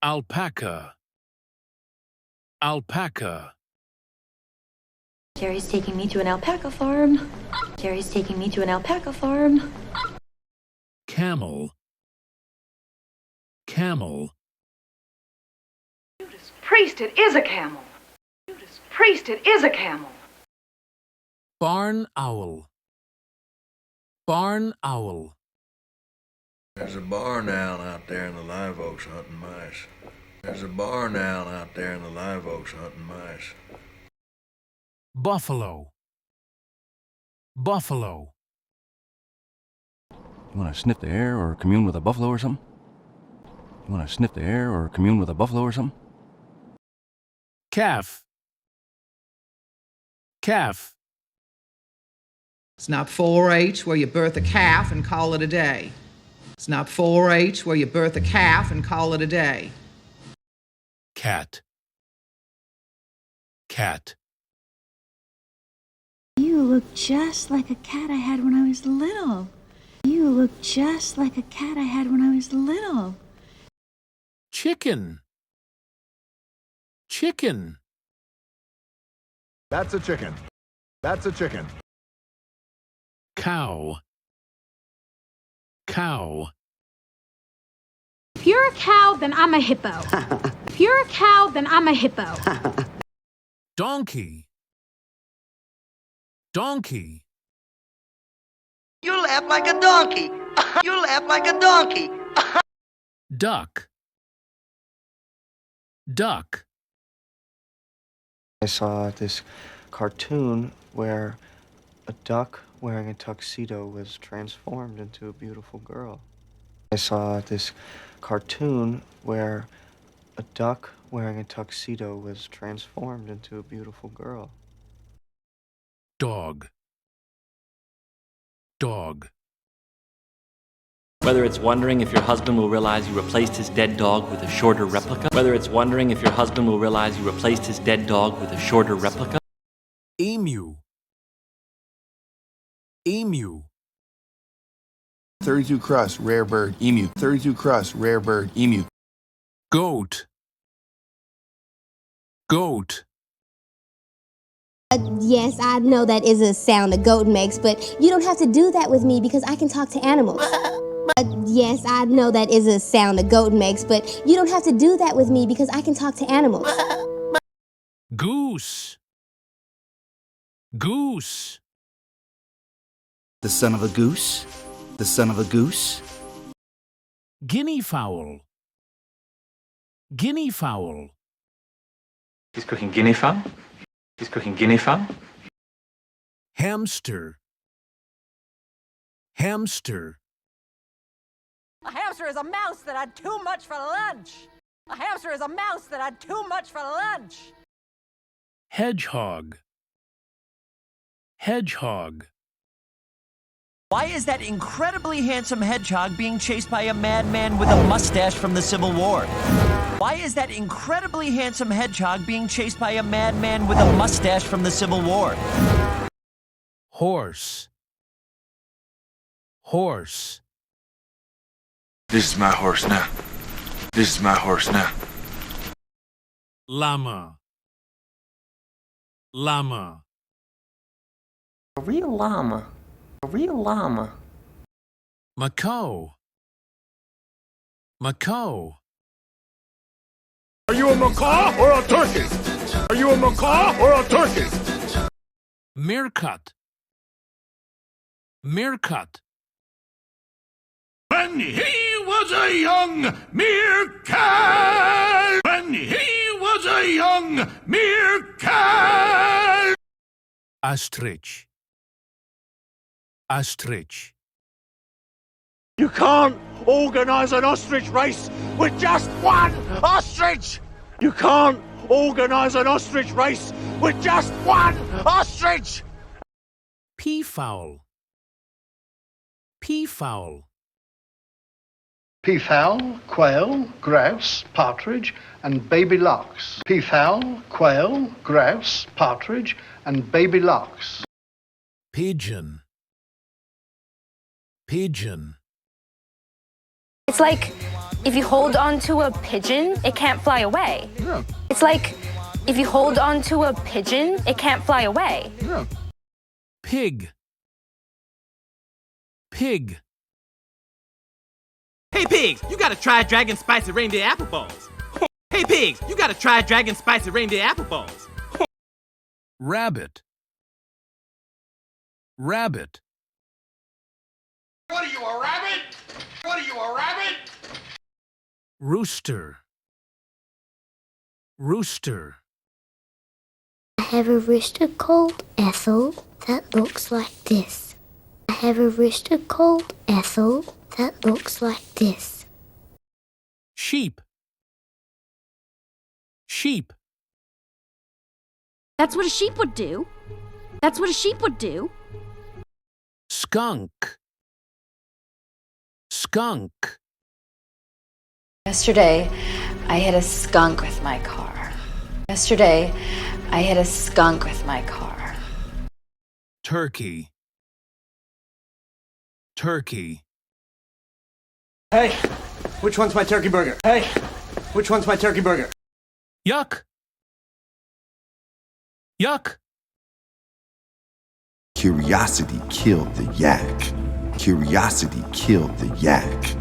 Alpaca. Alpaca. Jerry's taking me to an alpaca farm. Jerry's taking me to an alpaca farm. Camel. Camel. Priest, it is a camel. Priest, it is a camel. Barn owl. Barn owl. There's a barn owl out there in the live oaks hunting mice. There's a barn owl out there in the live oaks hunting mice. Buffalo. Buffalo. You want to sniff the air or commune with a buffalo or something? You want to sniff the air or commune with a buffalo or something? Calf. Calf. It's not 4-H where you birth a calf and call it a day. It's not 4-H where you birth a calf and call it a day. Cat. Cat. You look just like a cat I had when I was little. You look just like a cat I had when I was little. Chicken. Chicken. That's a chicken. That's a chicken. Cow. Cow. If you're a cow, then I'm a hippo. If you're a cow, then I'm a hippo. Donkey. Donkey. You laugh like a donkey. You laugh like a donkey. Duck. Duck. I saw this cartoon where a duck wearing a tuxedo was transformed into a beautiful girl. I saw this cartoon where a duck wearing a tuxedo was transformed into a beautiful girl. Dog. Dog. Whether it's wondering if your husband will realize you replaced his dead dog with a shorter replica. Whether it's wondering if your husband will realize you replaced his dead dog with a shorter replica. Emu. Emu. 32 crust, rare bird, emu. 32 crust, rare bird, emu. Goat. Goat. Yes, I know that is a sound a goat makes, but you don't have to do that with me because I can talk to animals. Yes, I know that is a sound a goat makes, but you don't have to do that with me because I can talk to animals. Goose. Goose. The son of a goose? The son of a goose? Guinea fowl. Guinea fowl. He's cooking guinea fowl. He's cooking guinea fowl. Hamster. Hamster. A hamster is a mouse that had too much for lunch. A hamster is a mouse that had too much for lunch. Hedgehog. Hedgehog. Why is that incredibly handsome hedgehog being chased by a madman with a mustache from the Civil War? Why is that incredibly handsome hedgehog being chased by a madman with a mustache from the Civil War? Horse. Horse. This is my horse now. This is my horse now. Llama. Llama. A real llama. A real llama. Macaw. Macaw. Are you a macaw or a turkey? Are you a macaw or a turkey? Meerkat. Meerkat. When he was a young meerkat. When he was a young meerkat. Ostrich. Ostrich. You can't organize an ostrich race with just one ostrich! You can't organize an ostrich race with just one ostrich! Peafowl. Peafowl. Peafowl, quail, grouse, partridge, and baby larks. Peafowl, quail, grouse, partridge, and baby larks. Pigeon. Pigeon. It's like if you hold on to a pigeon, it can't fly away. Yeah. It's like if you hold on to a pigeon, it can't fly away. Yeah. Pig. Pig. Hey pigs, you gotta try Dragon Spicy Reindeer Apple Balls. Hey pigs, you gotta try Dragon Spicy Reindeer Apple Balls. Rabbit. Rabbit. What are you, a rabbit? What are you, a rabbit? Rooster. Rooster. I have a rooster called Ethel that looks like this. I have a rooster called Ethel that looks like this. Sheep. Sheep. That's what a sheep would do. That's what a sheep would do. Skunk. Skunk. Yesterday, I hit a skunk with my car. Yesterday, I hit a skunk with my car. Turkey. Turkey. Hey, which one's my turkey burger? Hey, which one's my turkey burger? Yuck. Yuck. Curiosity killed the yak. Curiosity killed the yak.